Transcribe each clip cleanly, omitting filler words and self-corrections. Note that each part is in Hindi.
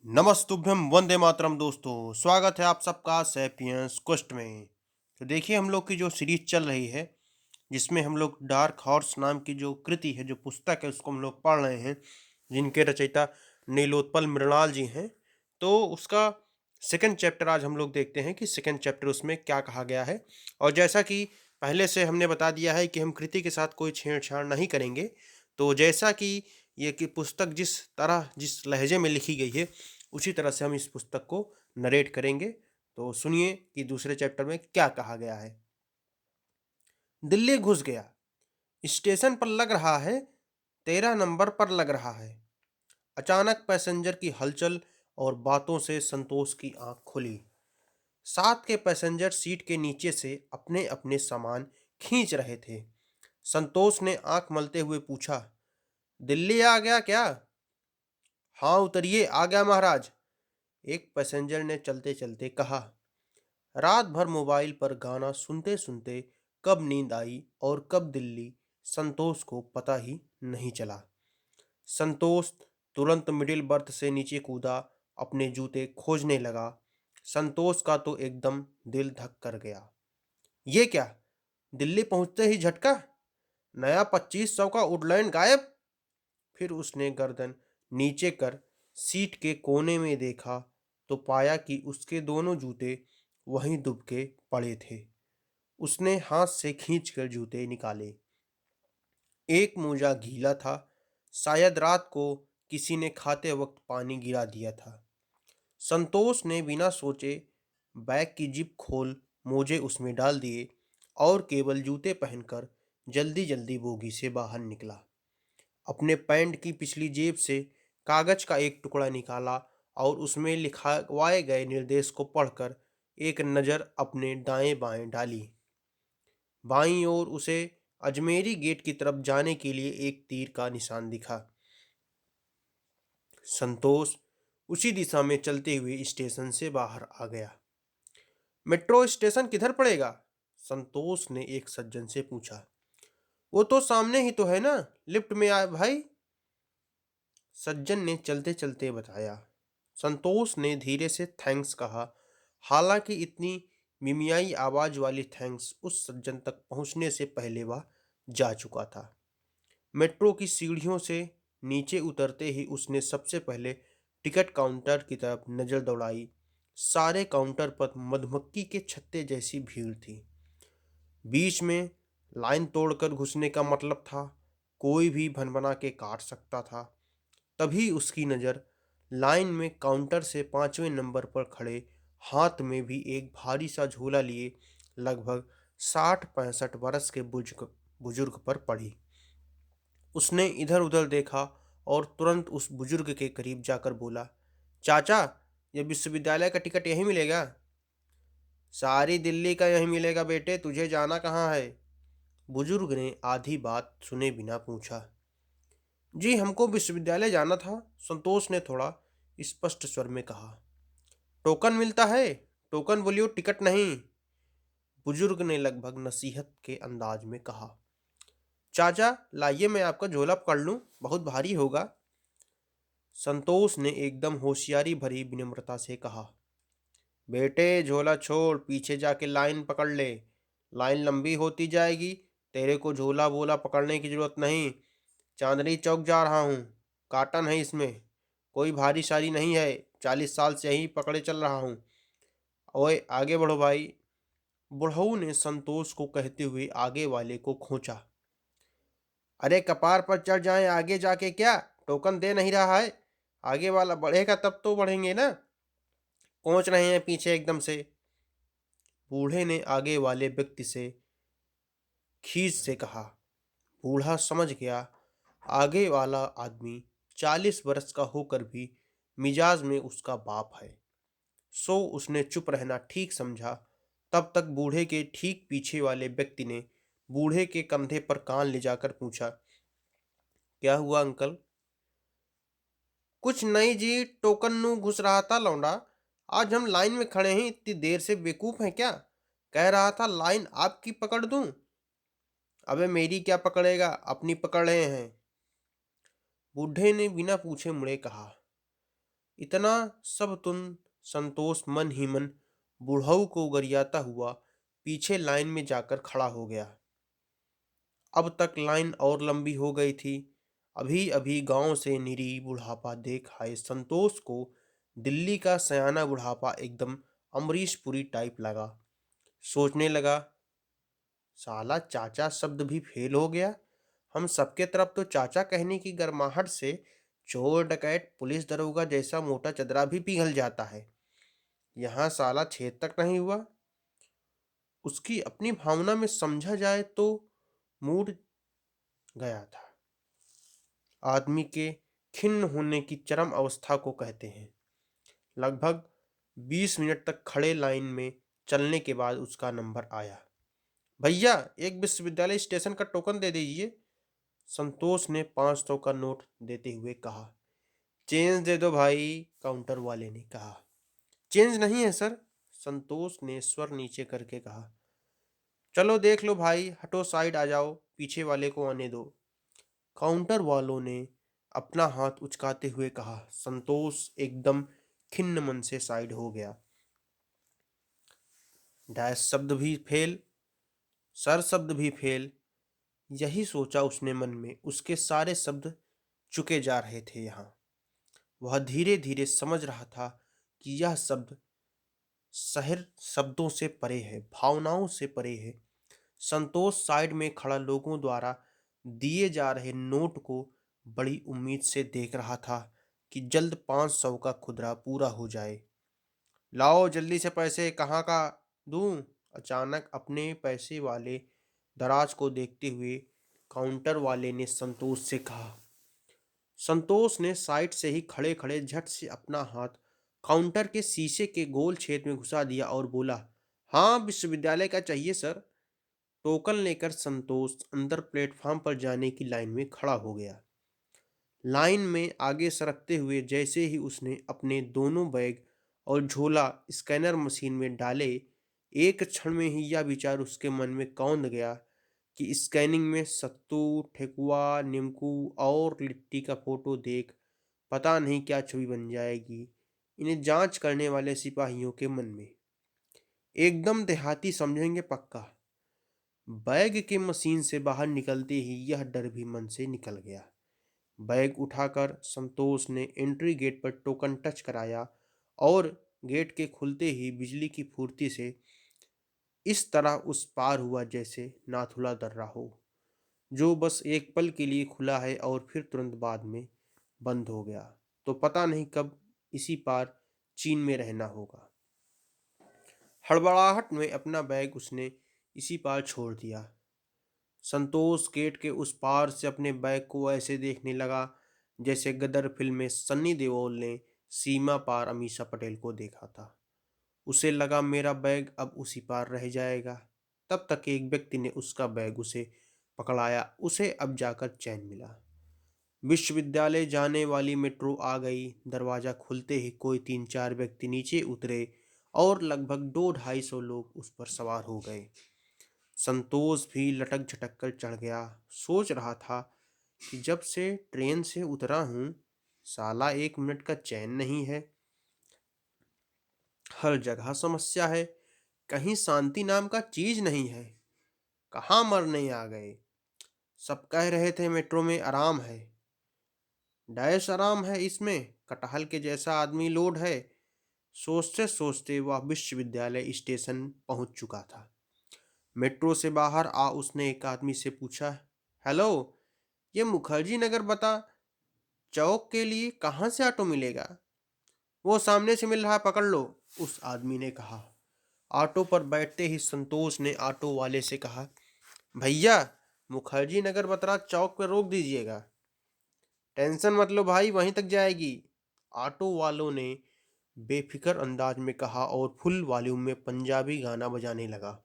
नमस्तुभ्यम वंदे मातरम दोस्तों। स्वागत है आप सबका सैपियंस क्वेस्ट में। तो देखिए हम लोग की जो सीरीज चल रही है जिसमें हम लोग डार्क हॉर्स नाम की जो कृति है, जो पुस्तक है, उसको हम लोग पढ़ रहे हैं, जिनके रचयिता नीलोत्पल मृणाल जी हैं। तो उसका सेकंड चैप्टर आज हम लोग देखते हैं कि सेकंड चैप्टर उसमें क्या कहा गया है। और जैसा कि पहले से हमने बता दिया है कि हम कृति के साथ कोई छेड़छाड़ नहीं करेंगे। तो जैसा कि ये कि पुस्तक जिस तरह जिस लहजे में लिखी गई है उसी तरह से हम इस पुस्तक को नरेट करेंगे। तो सुनिए कि दूसरे चैप्टर में क्या कहा गया है। दिल्ली घुस गया। स्टेशन पर लग रहा है, 13 नंबर पर लग रहा है। अचानक पैसेंजर की हलचल और बातों से संतोष की आंख खुली। साथ के पैसेंजर सीट के नीचे से अपने अपने सामान खींच रहे थे। संतोष ने आंख मलते हुए पूछा, दिल्ली आ गया क्या? हाँ उतरिए, आ गया महाराज, एक पैसेंजर ने चलते चलते कहा। रात भर मोबाइल पर गाना सुनते सुनते कब नींद आई और कब दिल्ली, संतोष को पता ही नहीं चला। संतोष तुरंत मिडिल बर्थ से नीचे कूदा, अपने जूते खोजने लगा। संतोष का तो एकदम दिल धक कर गया। ये क्या, दिल्ली पहुंचते ही झटका, नया 2500 का वुडलैंड गायब। फिर उसने गर्दन नीचे कर सीट के कोने में देखा तो पाया कि उसके दोनों जूते वहीं दुबके पड़े थे। उसने हाथ से खींचकर जूते निकाले। एक मोजा गीला था, शायद रात को किसी ने खाते वक्त पानी गिरा दिया था। संतोष ने बिना सोचे बैग की जिप खोल मोजे उसमें डाल दिए और केवल जूते पहनकर जल्दी जल्दी बोगी से बाहर निकला। अपने पैंट की पिछली जेब से कागज का एक टुकड़ा निकाला और उसमें लिखवाए गए निर्देश को पढ़कर एक नज़र अपने दाएं बाएं डाली। बाईं ओर उसे अजमेरी गेट की तरफ जाने के लिए एक तीर का निशान दिखा। संतोष उसी दिशा में चलते हुए स्टेशन से बाहर आ गया। मेट्रो स्टेशन किधर पड़ेगा? संतोष ने एक सज्जन से पूछा। वो तो सामने ही तो है ना, लिफ्ट में आए भाई, सज्जन ने चलते चलते बताया। संतोष ने धीरे से थैंक्स कहा। हालांकि इतनी मिमियाई आवाज वाली थैंक्स उस सज्जन तक पहुंचने से पहले वह जा चुका था। मेट्रो की सीढ़ियों से नीचे उतरते ही उसने सबसे पहले टिकट काउंटर की तरफ नजर दौड़ाई। सारे काउंटर पर मधुमक्खी के छत्ते जैसी भीड़ थी। बीच में लाइन तोड़कर घुसने का मतलब था, कोई भी भनभना के काट सकता था। तभी उसकी नज़र लाइन में काउंटर से 5वें नंबर पर खड़े, हाथ में भी एक भारी सा झोला लिए, लगभग 60-65 वर्ष के बुजुर्ग बुजुर्ग पर पड़ी। उसने इधर उधर देखा और तुरंत उस बुजुर्ग के करीब जाकर बोला, चाचा, ये विश्वविद्यालय का टिकट यहीं मिलेगा? सारी दिल्ली का यहीं मिलेगा बेटे, तुझे जाना कहाँ है? बुजुर्ग ने आधी बात सुने बिना पूछा। जी हमको विश्वविद्यालय जाना था, संतोष ने थोड़ा स्पष्ट स्वर में कहा। टोकन मिलता है? टोकन बोलियो, टिकट नहीं, बुजुर्ग ने लगभग नसीहत के अंदाज में कहा। चाचा लाइए, मैं आपका झोला पकड़ लूं, बहुत भारी होगा, संतोष ने एकदम होशियारी भरी विनम्रता से कहा। बेटे झोला छोड़, पीछे जाके लाइन पकड़ ले, लाइन लंबी होती जाएगी, तेरे को झोला वोला पकड़ने की जरूरत नहीं। चांदनी चौक जा रहा हूँ, काटन है इसमें, कोई भारी सारी नहीं है, 40 साल से यहीं पकड़े चल रहा हूँ। ओए आगे बढ़ो भाई, बुढ़ऊ ने संतोष को कहते हुए आगे वाले को खींचा। अरे कपार पर चढ़ जाएं, आगे जाके क्या, टोकन दे नहीं रहा है, आगे वाला बढ़ेगा तब तो बढ़ेंगे ना, पहुंच रहे हैं पीछे एकदम से, बूढ़े ने आगे वाले व्यक्ति से खींच से कहा। बूढ़ा समझ गया आगे वाला आदमी 40 वर्ष का होकर भी मिजाज में उसका बाप है, सो उसने चुप रहना ठीक समझा। तब तक बूढ़े के ठीक पीछे वाले व्यक्ति ने बूढ़े के कंधे पर कान ले जाकर पूछा, क्या हुआ अंकल? कुछ नहीं जी, टोकन नू घुस रहा था लौंडा, आज हम लाइन में खड़े हैं, इतनी देर से बेवकूफ हैं क्या? कह रहा था लाइन आपकी पकड़ दूं। अबे मेरी क्या पकड़ेगा, अपनी पकड़ रहे हैं, बूढ़े ने बिना पूछे मुड़े कहा। इतना सब तुम। संतोष मन ही मन बुढ़ऊ को गरियाता हुआ पीछे लाइन में जाकर खड़ा हो गया। अब तक लाइन और लंबी हो गई थी। अभी अभी गांव से निरी बुढ़ापा देख आए संतोष को दिल्ली का सयाना बुढ़ापा एकदम अमरीश पुरी टाइप लगा। सोचने लगा, साला चाचा शब्द भी फेल हो गया। हम सबके तरफ तो चाचा कहने की गर्माहट से चोर डकैत पुलिस दरोगा जैसा मोटा चदरा भी पिघल जाता है। यहाँ साला छेद तक नहीं हुआ। उसकी अपनी भावना में समझा जाए तो मूड गया था। आदमी के खिन्न होने की चरम अवस्था को कहते हैं। लगभग 20 मिनट तक खड़े लाइन में चलने के बाद उसका नंबर आया। भैया, एक विश्वविद्यालय स्टेशन का टोकन दे दीजिए, संतोष ने 500 का नोट देते हुए कहा। चेंज दे दो भाई, काउंटर वाले ने कहा। चेंज नहीं है सर, संतोष ने स्वर नीचे करके कहा। चलो देख लो भाई, हटो साइड आ जाओ, पीछे वाले को आने दो, काउंटर वालों ने अपना हाथ उचकाते हुए कहा। संतोष एकदम खिन्न मन से साइड हो गया। डैश शब्द भी फेल, सर शब्द भी फेल, यही सोचा उसने मन में। उसके सारे शब्द चुके जा रहे थे यहाँ। वह धीरे धीरे समझ रहा था कि यह शब्द शहर शब्दों से परे है, भावनाओं से परे है। संतोष साइड में खड़ा लोगों द्वारा दिए जा रहे नोट को बड़ी उम्मीद से देख रहा था कि जल्द 500 का खुदरा पूरा हो जाए। लाओ जल्दी से पैसे, कहाँ का दूं? अचानक अपने पैसे वाले दराज को देखते हुए काउंटर वाले ने संतोष से कहा। संतोष ने साइड से ही खड़े खड़े झट से अपना हाथ काउंटर के शीशे के गोल छेद में घुसा दिया और बोला, हाँ विश्वविद्यालय का चाहिए सर। टोकन लेकर संतोष अंदर प्लेटफॉर्म पर जाने की लाइन में खड़ा हो गया। लाइन में आगे सरकते हुए जैसे ही उसने अपने दोनों बैग और झोला स्कैनर मशीन में डाले, एक क्षण में ही यह विचार उसके मन में कौंध गया कि स्कैनिंग में सत्तू, ठेकुआ, नीमकू और लिट्टी का फोटो देख पता नहीं क्या छवि बन जाएगी इन्हें जांच करने वाले सिपाहियों के मन में। एकदम देहाती समझेंगे पक्का। बैग के मशीन से बाहर निकलते ही यह डर भी मन से निकल गया। बैग उठाकर संतोष ने एंट्री गेट पर टोकन टच कराया और गेट के खुलते ही बिजली की फुर्ती से इस तरह उस पार हुआ जैसे नाथुला दर्रा हो, जो बस एक पल के लिए खुला है और फिर तुरंत बाद में बंद हो गया। तो पता नहीं कब इसी पार चीन में रहना होगा। हड़बड़ाहट में अपना बैग उसने इसी पार छोड़ दिया। संतोष गेट के उस पार से अपने बैग को ऐसे देखने लगा जैसे गदर फिल्म में सन्नी देओल ने सीमा पार अमीषा पटेल को देखा था। उसे लगा मेरा बैग अब उसी पार रह जाएगा। तब तक एक व्यक्ति ने उसका बैग उसे पकड़ाया। उसे अब जाकर चैन मिला। विश्वविद्यालय जाने वाली मेट्रो आ गई। दरवाजा खुलते ही कोई 3-4 व्यक्ति नीचे उतरे और लगभग 200-250 लोग उस पर सवार हो गए। संतोष भी लटक झटक कर चढ़ गया। सोच रहा था कि जब से ट्रेन से उतरा हूं, साला 1 मिनट का चैन नहीं है। हर जगह समस्या है, कहीं शांति नाम का चीज नहीं है। कहाँ मरने आ गए? सब कह रहे थे मेट्रो में आराम है। डैश आराम है इसमें, कटहल के जैसा आदमी लोड है। सोचते सोचते वह विश्वविद्यालय स्टेशन पहुंच चुका था। मेट्रो से बाहर आ उसने एक आदमी से पूछा, हेलो, ये मुखर्जी नगर बता चौक के लिए कहाँ से ऑटो मिलेगा? वो सामने से मिल रहा है, पकड़ लो, उस आदमी ने कहा। ऑटो पर बैठते ही संतोष ने ऑटो वाले से कहा, भैया मुखर्जी नगर बतरा चौक पर रोक दीजिएगा। टेंशन मत लो भाई, वहीं तक जाएगी, ऑटो वालों ने बेफिक्र अंदाज में कहा और फुल वॉल्यूम में पंजाबी गाना बजाने लगा।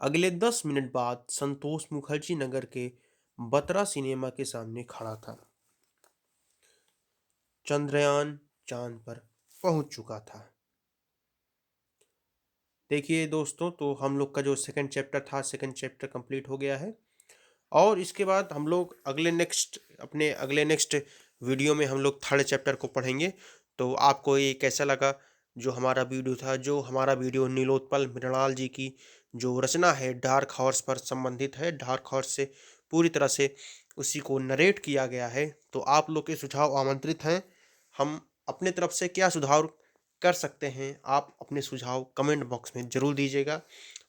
अगले 10 मिनट बाद संतोष मुखर्जी नगर के बतरा सिनेमा के सामने खड़ा था। चंद्रयान चांद पर पहुंच चुका था। देखिए दोस्तों, तो हम लोग का जो सेकंड चैप्टर था, सेकंड चैप्टर कंप्लीट हो गया है और इसके बाद हम लोग अगले नेक्स्ट वीडियो में हम लोग थर्ड चैप्टर को पढ़ेंगे। तो आपको ये कैसा लगा जो हमारा वीडियो था, जो हमारा वीडियो नीलोत्पल मृणाल जी की जो रचना है डार्क हॉर्स पर संबंधित है, डार्क हॉर्स से पूरी तरह से उसी को नरेट किया गया है। तो आप लोग के सुझाव आमंत्रित हैं। हम अपने तरफ से क्या सुधार कर सकते हैं, आप अपने सुझाव कमेंट बॉक्स में ज़रूर दीजिएगा।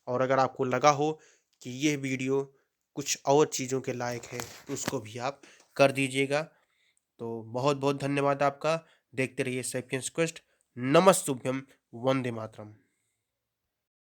और अगर आपको लगा हो कि ये वीडियो कुछ और चीज़ों के लायक है तो उसको भी आप कर दीजिएगा। तो बहुत बहुत धन्यवाद आपका। देखते रहिए सैपियंस क्वेस्ट। नमस्तुभ्यम। वंदे मातरम।